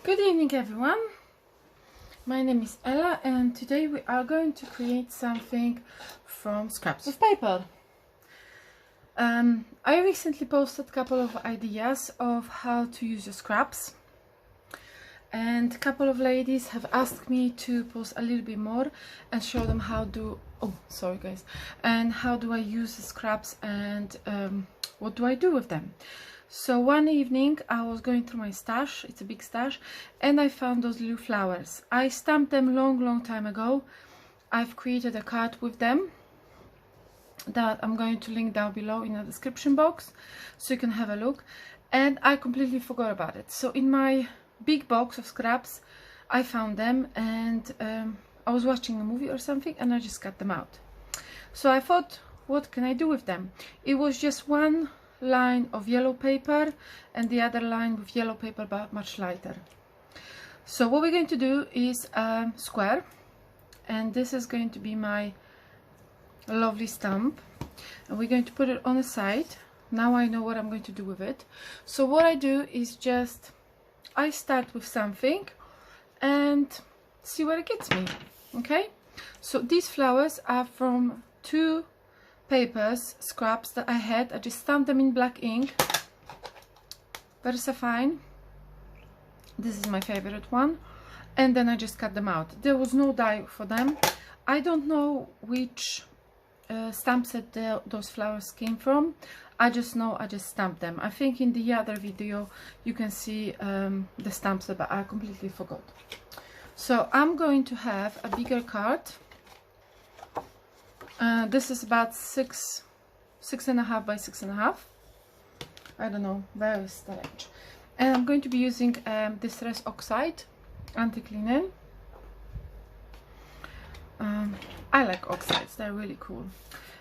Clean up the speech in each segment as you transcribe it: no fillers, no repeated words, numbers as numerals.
Good evening everyone, my name is Ella and today we are going to create something from scraps of paper. I recently posted a couple of ideas of how to use your scraps, and a couple of ladies have asked me to post a little bit more and show them how do how do I use the scraps and what do I do with them. So one evening I was going through my stash, it's a big stash, and I found those little flowers. I stamped them long time ago. I've created a card with them that I'm going to link down below in the description box so you can have a look, and I completely forgot about it. So in my big box of scraps I found them, and I was watching a movie or something and I just cut them out. So I thought, what can I do with them? It was just one line of yellow paper and the other line with yellow paper but much lighter. So what we're going to do is a square, and this is going to be my lovely stamp, and we're going to put it on the side. Now I know what I'm going to do with it. So what I do is just I start with something and see where it gets me. Okay, so these flowers are from two papers, scraps that I had. I just stamped them in black ink, VersaFine. This is my favorite one, and then I just cut them out. There was no dye for them. I don't know which stamp set those flowers came from. I just know I just stamped them. I think in the other video you can see the stamps, but I completely forgot. So I'm going to have a bigger card. This is about 6.5 by 6.5. I don't know, very strange. And I'm going to be using Distress Oxide anti-cleaning. I like oxides, they're really cool.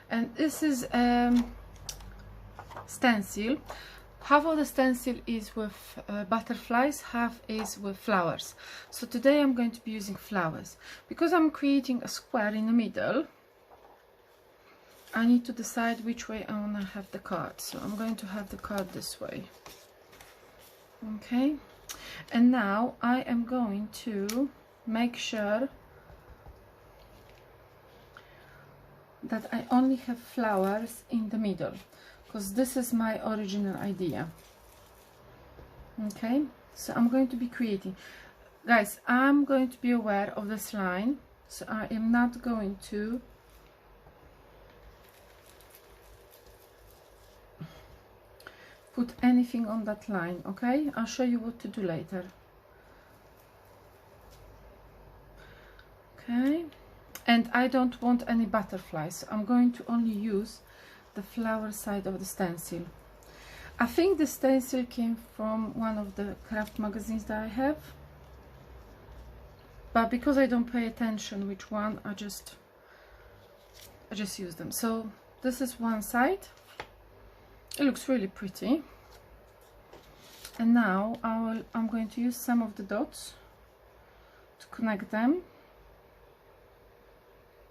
And this is stencil. Half of the stencil is with butterflies, half is with flowers. So today I'm going to be using flowers. Because I'm creating a square in the middle, I need to decide which way I want to have the card. So I'm going to have the card this way. Okay, and now I am going to make sure that I only have flowers in the middle, because this is my original idea. Okay, so I'm going to be creating, guys, I'm going to be aware of this line, so I am not going to put anything on that line. Okay, I'll show you what to do later. Okay, and I don't want any butterflies, so I'm going to only use the flower side of the stencil. I think the stencil came from one of the craft magazines that I have, but because I don't pay attention which one, I just use them. So this is one side. It looks really pretty. And now I'm going to use some of the dots to connect them.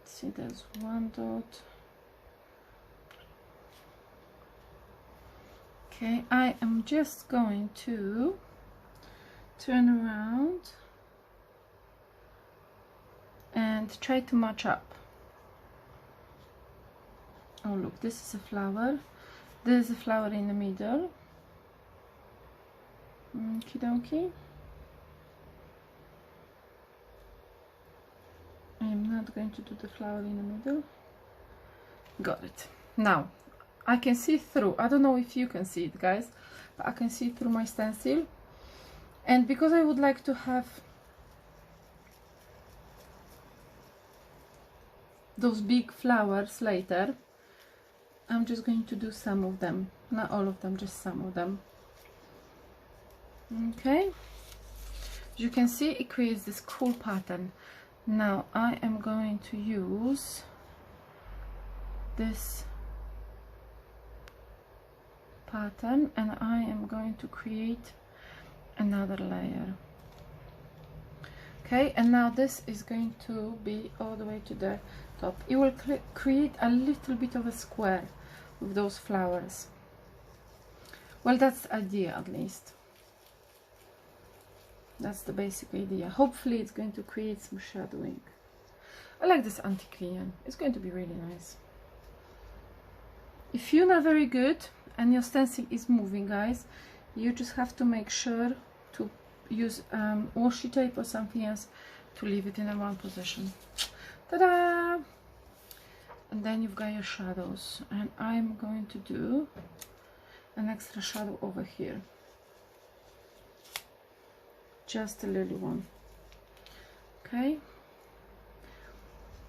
See, there's one dot. Okay, I am just going to turn around and try to match up. Oh look, this is a flower. There's a flower in the middle. Okie dokie. I am not going to do the flower in the middle. Got it. Now I can see through. I don't know if you can see it, guys, but I can see through my stencil. And because I would like to have those big flowers later, I'm just going to do some of them, not all of them, just some of them. Okay, as you can see, it creates this cool pattern. Now I am going to use this pattern and I am going to create another layer. Okay, and now this is going to be all the way to the top. It will create a little bit of a square with those flowers. Well, that's the idea at least. that's the basic idea. Hopefully it's going to create some shadowing. I like this antiquarian. It's going to be really nice. If you're not very good and your stencil is moving, guys, you just have to make sure to use washi tape or something else to leave it in a one position. Ta-da! And then you've got your shadows, and I'm going to do an extra shadow over here, just a little one. Okay,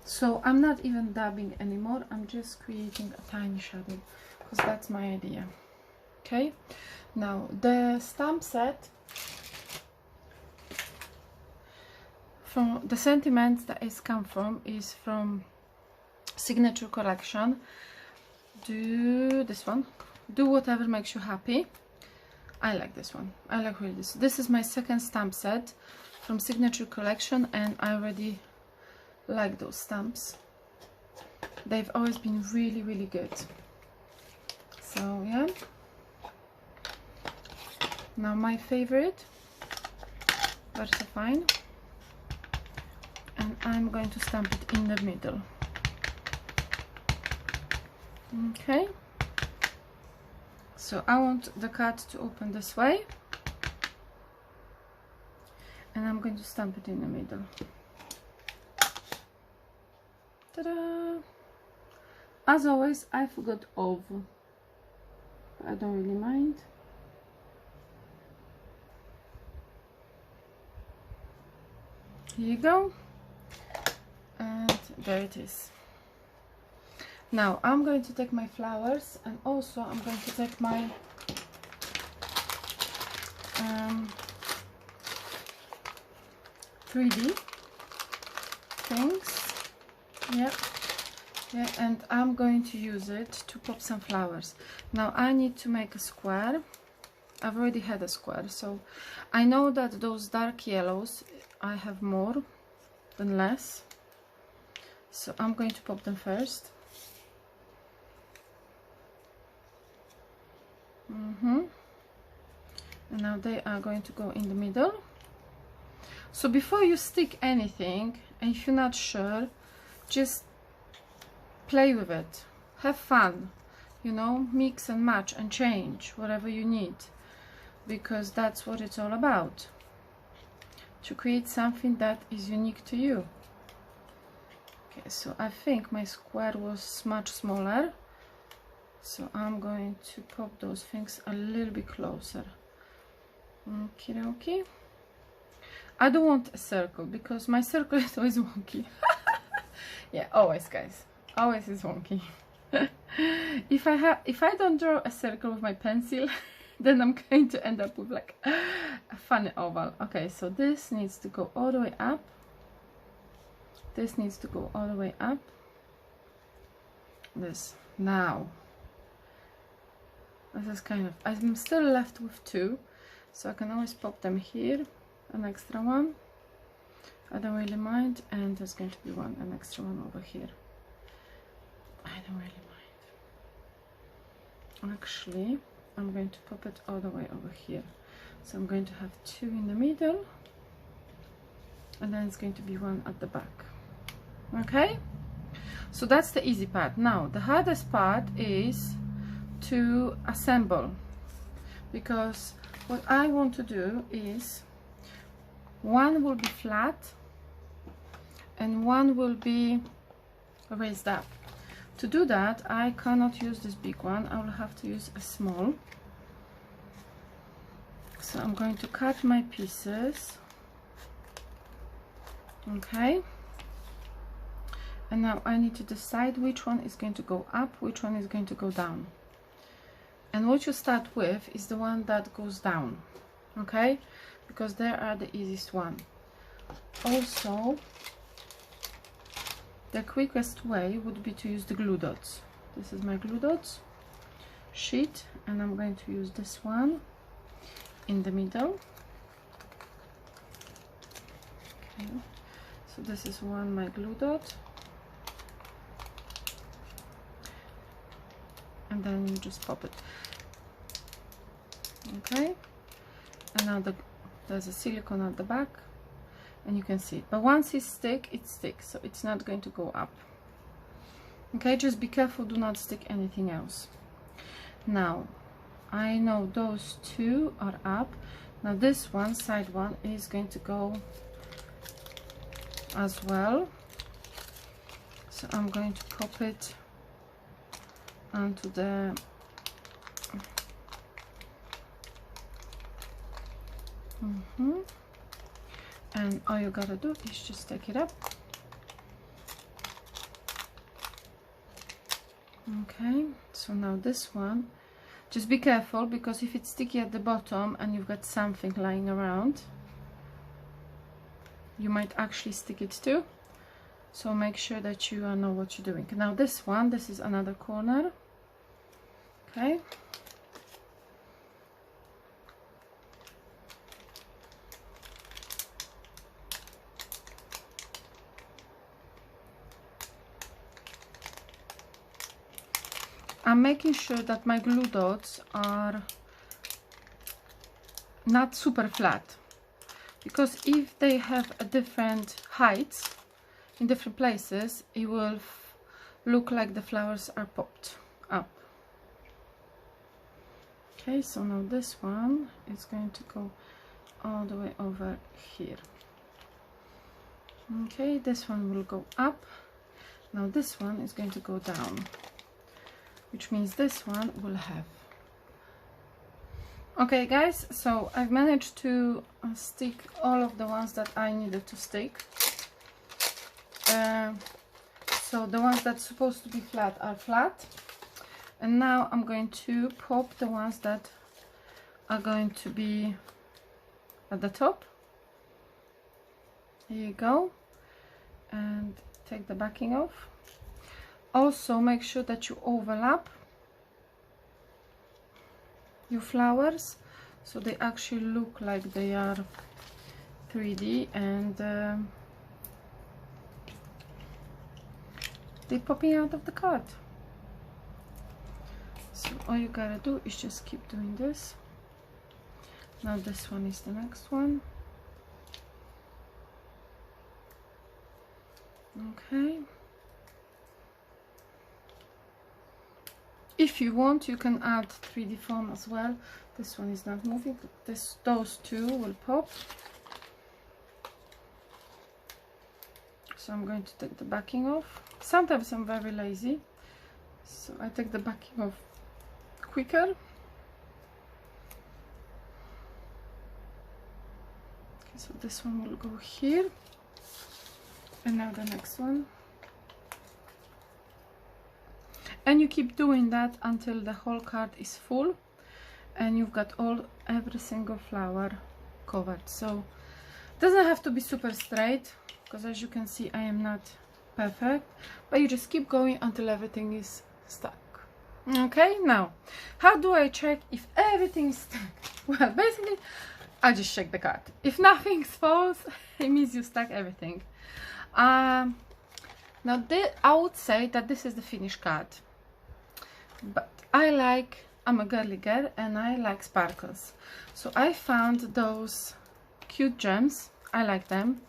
so I'm not even dabbing anymore, I'm just creating a tiny shadow because that's my idea. Okay, now the stamp set, from the sentiments that it's come from, is from Signature Collection. Do this one, do whatever makes you happy. I like this one, I like really this. This is my second stamp set from Signature Collection, and I already like those stamps. They've always been really, really good. So yeah, now my favorite, VersaFine, and I'm going to stamp it in the middle. Okay, so I want the card to open this way, and I'm going to stamp it in the middle. Ta-da! As always, I forgot of, I don't really mind. Here you go, and there it is. Now I'm going to take my flowers, and also I'm going to take my um, 3D things. Yeah, and I'm going to use it to pop some flowers. Now I need to make a square. I've already had a square, so I know that those dark yellows I have more than less, so I'm going to pop them first. And now they are going to go in the middle. So before you stick anything, and if you're not sure, just play with it, have fun, you know, mix and match and change whatever you need, because that's what it's all about, to create something that is unique to you. Okay, so I think my square was much smaller, so I'm going to pop those things a little bit closer. Okay, okay. I don't want a circle because my circle is always wonky. Yeah, always, guys, always is wonky. If I don't draw a circle with my pencil, then I'm going to end up with like a funny oval. Okay, so this needs to go all the way up. This needs to go all the way up. This now. This is kind of, I'm still left with two, so I can always pop them here, an extra one. I don't really mind, and there's going to be an extra one over here. I don't really mind. Actually, I'm going to pop it all the way over here. So I'm going to have two in the middle, and then it's going to be one at the back. Okay? So that's the easy part. Now, the hardest part is to assemble, because what I want to do is one will be flat and one will be raised up. To do that, I cannot use this big one, I will have to use a small. So I'm going to cut my pieces. Okay, and now I need to decide which one is going to go up, which one is going to go down. And what you start with is the one that goes down, okay, because they are the easiest one. Also, the quickest way would be to use the glue dots. This is my glue dots sheet, and I'm going to use this one in the middle. Okay, so this is my glue dot, and then you just pop it. Okay, and now the there's a silicone at the back, and you can see it. But once it sticks, so it's not going to go up. Okay, just be careful, do not stick anything else. Now, I know those two are up. Now this one, side one, is going to go as well. So I'm going to pop it onto the and all you gotta do is just take it up. Okay, so now this one, just be careful, because if it's sticky at the bottom and you've got something lying around, you might actually stick it too. So make sure that you know what you're doing. Now this one, this is another corner. Okay. I'm making sure that my glue dots are not super flat, because if they have a different heights in different places, it will look like the flowers are popped up. Okay, so now this one is going to go all the way over here. Okay, this one will go up. Now this one is going to go down, which means this one will have. Okay guys, so I've managed to stick all of the ones that I needed to stick. So the ones that's supposed to be flat are flat, and now I'm going to pop the ones that are going to be at the top. Here you go, and take the backing off. Also make sure that you overlap your flowers so they actually look like they are 3D and they're popping out of the card. So all you gotta do is just keep doing this. Now this one is the next one. Okay. If you want, you can add 3D foam as well. This one is not moving. Those two will pop. So I'm going to take the backing off. Sometimes I'm very lazy, so I take the backing off quicker. Okay, so this one will go here. And now the next one. And you keep doing that until the whole card is full and you've got every single flower covered. So it doesn't have to be super straight, because as you can see I am not perfect, but you just keep going until everything is stuck. Okay, now how do I check if everything is stuck? Well, basically I just check the card. If nothing falls, it means you stuck everything. Now I would say that this is the finished card, but I'm a girly girl and I like sparkles, so I found those cute gems. I like them.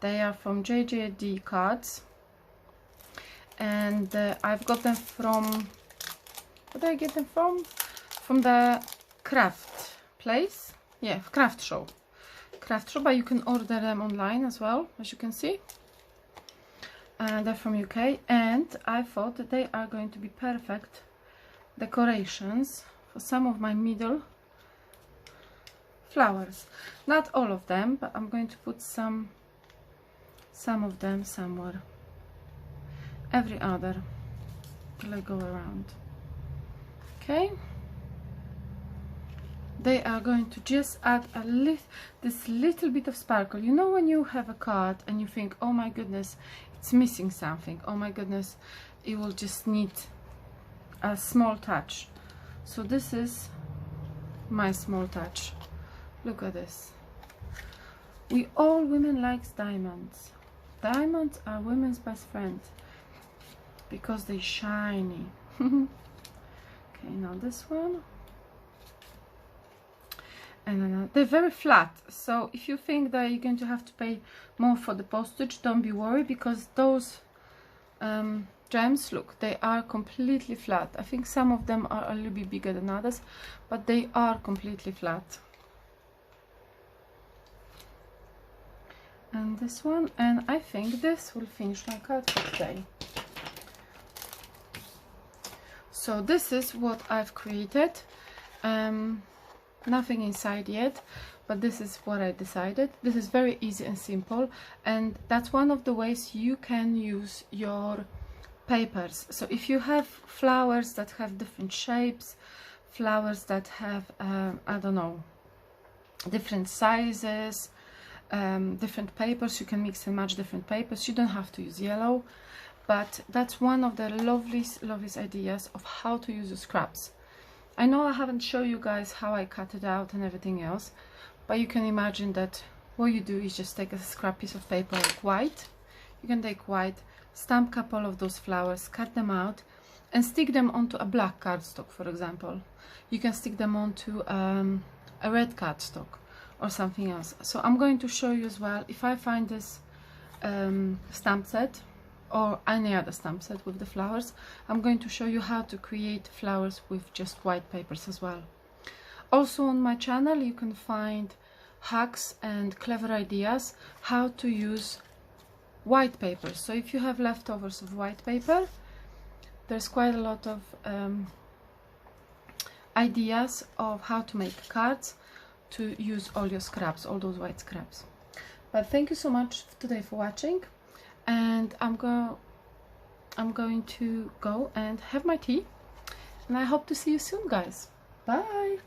They are from JJD Cards, and I've got them from, where did I get them from? From the craft place, yeah, craft show, but you can order them online as well, as you can see. They're from UK, and I thought that they are going to be perfect decorations for some of my middle flowers. Not all of them, but I'm going to put some of them somewhere. Every other till I go around. Okay, they are going to just add this little bit of sparkle. You know, when you have a card and you think, oh my goodness, it's missing something, oh my goodness, it will just need a small touch. So this is my small touch. Look at this. All women likes diamonds. Diamonds are women's best friend because they're shiny. Okay, now this one. and they're very flat, so if you think that you're going to have to pay more for the postage, don't be worried, because those gems, look, they are completely flat. I think some of them are a little bit bigger than others, but they are completely flat. And this one, and I think this will finish my card for today. So this is what I've created. Nothing inside yet, but this is what I decided. This is very easy and simple, and that's one of the ways you can use your papers. So if you have flowers that have different shapes, flowers that have I don't know, different sizes, different papers, you can mix and match different papers. You don't have to use yellow, but that's one of the loveliest ideas of how to use the scraps. I know I haven't shown you guys how I cut it out and everything else, but you can imagine that what you do is just take a scrap piece of paper like white. You can take white, stamp a couple of those flowers, cut them out, and stick them onto a black cardstock, for example. You can stick them onto a red cardstock or something else. So I'm going to show you as well, if I find this stamp set or any other stamp set with the flowers, I'm going to show you how to create flowers with just white papers as well. Also on my channel you can find hacks and clever ideas how to use white paper. So if you have leftovers of white paper, there's quite a lot of ideas of how to make cards to use all your scraps, all those white scraps. But thank you so much today for watching, and I'm going to go and have my tea, and I hope to see you soon, guys. Bye.